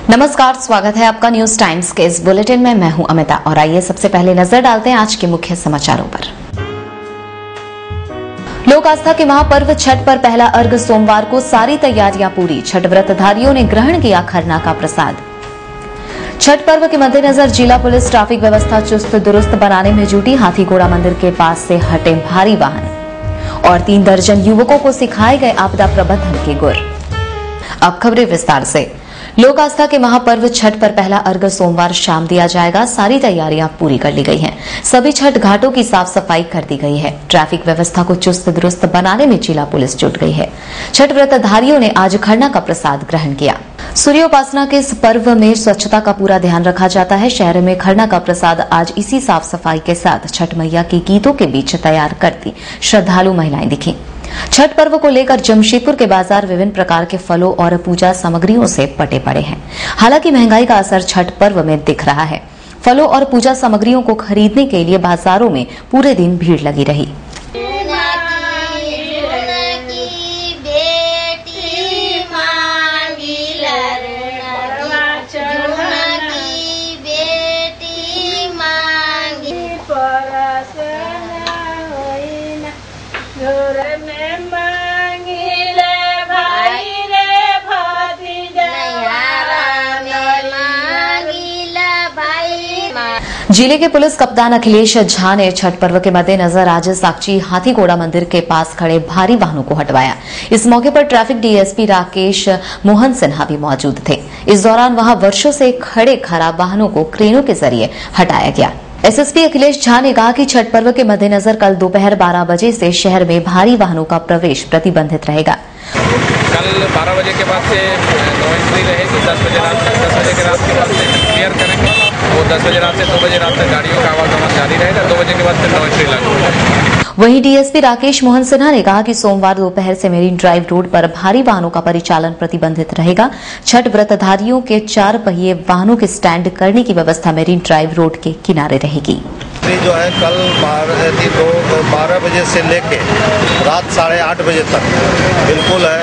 नमस्कार, स्वागत है आपका न्यूज टाइम्स के इस बुलेटिन में। मैं हूं अमिता और आइए सबसे पहले नजर डालते हैं आज के मुख्य समाचारों पर। लोक आस्था के महापर्व छठ पर पहला अर्घ सोमवार को सारी तैयारियां पूरी। छठ व्रतधारियों ने ग्रहण किया खरना का प्रसाद। छठ पर्व के मद्देनजर जिला पुलिस ट्रैफिक व्यवस्था चुस्त दुरुस्त बनाने में जुटी। हाथी घोड़ा मंदिर के पास से हटे भारी वाहन और 3 दर्जन युवकों को सिखाए गए आपदा प्रबंधन के गुर। अब खबरें विस्तार से। लोक आस्था के महापर्व छठ पर पहला अर्घ सोमवार शाम दिया जाएगा। सारी तैयारियां पूरी कर ली गई हैं। सभी छठ घाटों की साफ सफाई कर दी गई है। ट्रैफिक व्यवस्था को चुस्त दुरुस्त बनाने में जिला पुलिस जुट गई है। छठ व्रतधारियों ने आज खरना का प्रसाद ग्रहण किया। सूर्योपासना के इस पर्व में स्वच्छता का पूरा ध्यान रखा जाता है। शहर में खरना का प्रसाद आज इसी साफ सफाई के साथ छठ मैया के गीतों के बीच तैयार करती श्रद्धालु महिलाएं दिखी। छठ पर्व को लेकर जमशेदपुर के बाजार विभिन्न प्रकार के फलों और पूजा सामग्रियों से पटे पड़े हैं। हालांकि महंगाई का असर छठ पर्व में दिख रहा है। फलों और पूजा सामग्रियों को खरीदने के लिए बाजारों में पूरे दिन भीड़ लगी रही। जिले के पुलिस कप्तान अखिलेश झा ने छठ पर्व के मद्देनजर आज साक्षी हाथी घोड़ा मंदिर के पास खड़े भारी वाहनों को हटवाया। इस मौके पर ट्रैफिक डीएसपी राकेश मोहन सिन्हा भी मौजूद थे। इस दौरान वहां वर्षों से खड़े खराब वाहनों को क्रेनों के जरिए हटाया गया। एसएसपी अखिलेश झा ने कहा कि छठ पर्व के मद्देनजर कल दोपहर 12 बजे से शहर में भारी वाहनों का प्रवेश प्रतिबंधित रहेगा। कल 12 बजे के बाद से नो एंट्री रहेगी। 10 बजे रात तक 10 बजे के रात के बाद से क्लियर करेंगे। वो 10 बजे रात से 2 बजे रात तक गाड़ियों का आवागमन जारी रहेगा। 2 बजे के बाद फिर नो एंट्री लागू होगी। वहीं डीएसपी राकेश मोहन सिन्हा ने कहा कि सोमवार दोपहर से मेरीन ड्राइव रोड पर भारी वाहनों का परिचालन प्रतिबंधित रहेगा। छठ व्रतधारियों के 4 पहिए वाहनों के स्टैंड करने की व्यवस्था मेरीन ड्राइव रोड के किनारे रहेगी। जो है कल 12 बजे से लेके रात 8:30 बजे तक बिल्कुल है।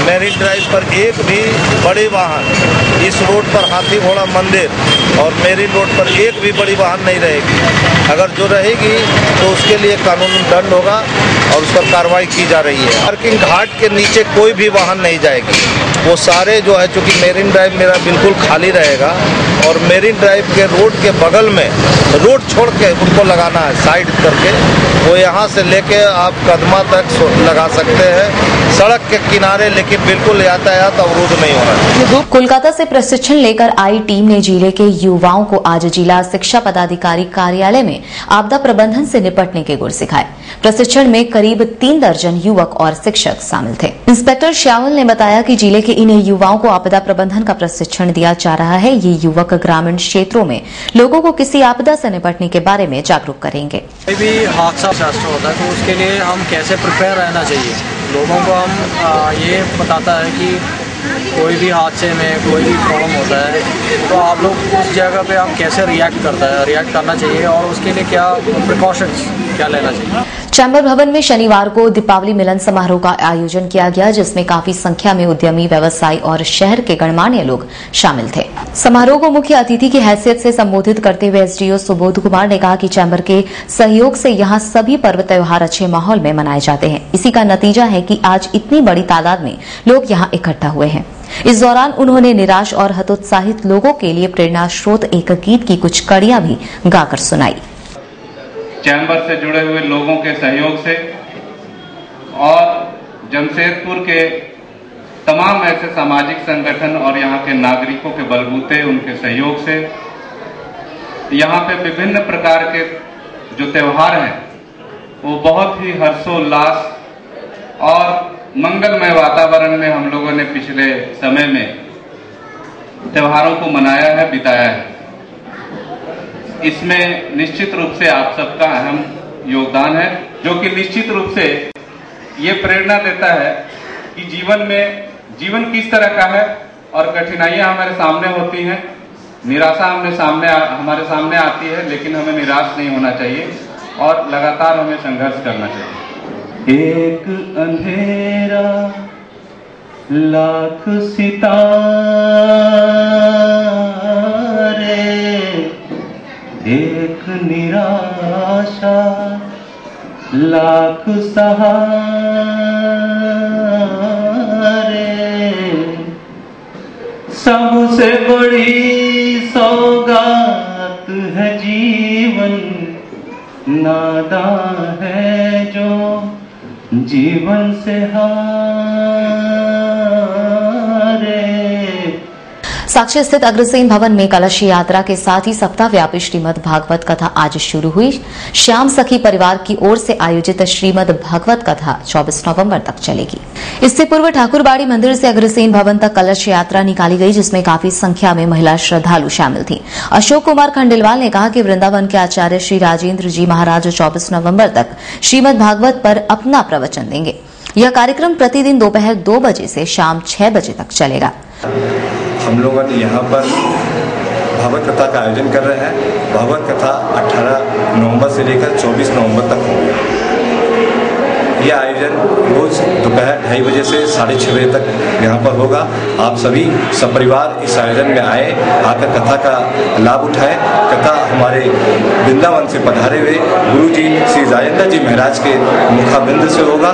मेरीन ड्राइव पर एक भी बड़ी वाहन, इस रोड पर हाथी घोड़ा मंदिर और मेरीन रोड पर एक भी बड़ी वाहन नहीं रहेगी। अगर जो रहेगी तो उसके लिए कानूनी दंड होगा और उस पर कार्रवाई की जा रही है। पार्किंग घाट के नीचे कोई भी वाहन नहीं जाएगी। वो सारे जो है, चूंकि मेरीन ड्राइव मेरा बिल्कुल खाली रहेगा और मेरीन ड्राइव के रोड के बगल में रोड छोड़ के उनको लगाना है साइड करके। वो यहाँ से लेके आप कदमा तक लगा सकते हैं सड़क के किनारे, लेकिन बिल्कुल यातायात अवरुद्ध नहीं होना। कोलकाता से प्रशिक्षण लेकर आई टीम ने जिले के युवाओं को आज जिला शिक्षा पदाधिकारी कार्यालय में आपदा प्रबंधन से निपटने के गुर सिखाए। प्रशिक्षण में करीब 3 दर्जन युवक और शिक्षक शामिल थे। इंस्पेक्टर श्यावल ने बताया कि जिले के इन युवाओं को आपदा प्रबंधन का प्रशिक्षण दिया जा रहा है। ये युवक ग्रामीण क्षेत्रों में लोगों को किसी आपदा से निपटने के बारे में जागरूक करेंगे। कोई भी हादसा होता है तो उसके लिए हम कैसे प्रिपेयर रहना चाहिए। लोगों को हम ये बताता है कि कोई भी हादसे में कोई भी प्रॉब्लम होता है तो आप लोग उस जगह पे आप कैसे रिएक्ट करना चाहिए और उसके लिए क्या प्रिकॉशंस क्या लेना चाहिए। चैम्बर भवन में शनिवार को दीपावली मिलन समारोह का आयोजन किया गया, जिसमें काफी संख्या में उद्यमी, व्यवसायी और शहर के गणमान्य लोग शामिल थे। समारोह को मुख्य अतिथि की हैसियत से संबोधित करते हुए एसडीओ सुबोध कुमार ने कहा कि चैम्बर के सहयोग से यहां सभी पर्व त्योहार अच्छे माहौल में मनाए जाते हैं। इसी का नतीजा है कि आज इतनी बड़ी तादाद में लोग यहां इकट्ठा हुए हैं। इस दौरान उन्होंने निराश और हतोत्साहित लोगों के लिए प्रेरणा स्रोत एक गीत की कुछ कड़ियां भी गाकर सुनाई। चैम्बर से जुड़े हुए लोगों के सहयोग से और जमशेदपुर के तमाम ऐसे सामाजिक संगठन और यहाँ के नागरिकों के बलबूते, उनके सहयोग से यहाँ पे विभिन्न प्रकार के जो त्योहार हैं वो बहुत ही हर्षोल्लास और मंगलमय वातावरण में हम लोगों ने पिछले समय में त्योहारों को मनाया है, बिताया है। इसमें निश्चित रूप से आप सबका अहम योगदान है, जो कि निश्चित रूप से ये प्रेरणा देता है कि जीवन किस तरह का है और कठिनाइयां हमारे सामने होती हैं, निराशा हमारे सामने आती है, लेकिन हमें निराश नहीं होना चाहिए और लगातार हमें संघर्ष करना चाहिए। एक अंधेरा लाख सितारा आशा लाख सहारे, सबसे बड़ी सौगात है जीवन, नादां है जो जीवन से हारे। साक्षी स्थित अग्रसेन भवन में कलश यात्रा के साथ ही सप्ताहव्यापी श्रीमद् भागवत कथा आज शुरू हुई। श्याम सखी परिवार की ओर से आयोजित श्रीमद् भागवत कथा 24 नवंबर तक चलेगी। इससे पूर्व ठाकुरबाड़ी मंदिर से अग्रसेन भवन तक कलश यात्रा निकाली गई, जिसमें काफी संख्या में महिला श्रद्धालु शामिल थी। अशोक कुमार खंडेलवाल ने कहा कि वृंदावन के आचार्य श्री राजेंद्र जी महाराज 24 नवंबर तक श्रीमद् भागवत पर अपना प्रवचन देंगे। यह कार्यक्रम प्रतिदिन दोपहर 2 बजे से शाम 6 बजे तक चलेगा। हम लोगों ने यहाँ पर भागवत कथा का आयोजन कर रहे हैं। भागवत कथा 18 नवंबर से लेकर 24 नवंबर तक होगी। यह आयोजन रोज दोपहर 2:30 बजे से 6:30 बजे तक यहाँ पर होगा। आप सभी सपरिवार इस आयोजन में आए, आकर कथा का लाभ उठाएं। कथा हमारे वृंदावन से पधारे हुए गुरुजी श्री राजेंद्र जी महाराज के मुखाबिंद से होगा।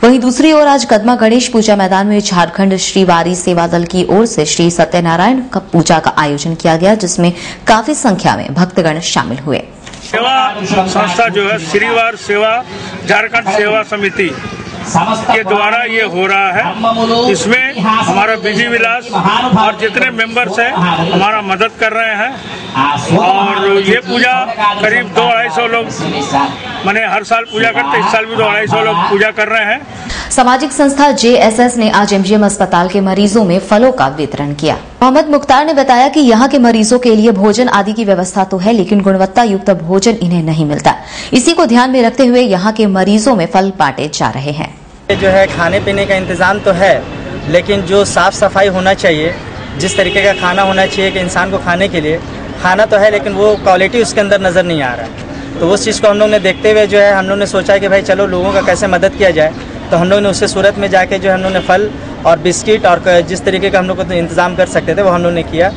वहीं दूसरी ओर आज कदमा गणेश पूजा मैदान में झारखंड श्रीवारी सेवा दल की ओर से श्री सत्यनारायण का पूजा का आयोजन किया गया, जिसमें काफी संख्या में भक्तगण शामिल हुए। सेवा संस्था जो है श्रीवार सेवा झारखंड सेवा समिति के द्वारा ये हो रहा है। इसमें हमारा विधि विलास और जितने मेंबर्स हैं हमारा मदद कर रहे हैं। और ये पूजा करीब 200-250 लोग मैंने हर साल पूजा करते, इस साल भी 200-250 लोग पूजा कर रहे हैं। सामाजिक संस्था JSS ने आज MGM अस्पताल के मरीजों में फलों का वितरण किया। मोहम्मद मुख्तार ने बताया कि यहाँ के मरीजों के लिए भोजन आदि की व्यवस्था तो है, लेकिन गुणवत्ता युक्त भोजन इन्हें नहीं मिलता। इसी को ध्यान में रखते हुए यहाँ के मरीजों में फल बांटे जा रहे हैं। जो है खाने पीने का इंतजाम तो है, लेकिन जो साफ सफाई होना चाहिए, जिस तरीके का खाना होना चाहिए कि इंसान को खाने के लिए, खाना तो है लेकिन वो क्वालिटी उसके अंदर नज़र नहीं आ रहा है। तो उस चीज़ को हम लोग ने देखते हुए जो है हम लोग ने सोचा कि भाई चलो लोगों का कैसे मदद किया जाए। तो हम लोग ने उससे सूरत में जाके जो हम लोग ने फल और बिस्किट और जिस तरीके का हम लोग को इंतजाम कर सकते थे वो हम लोग ने किया।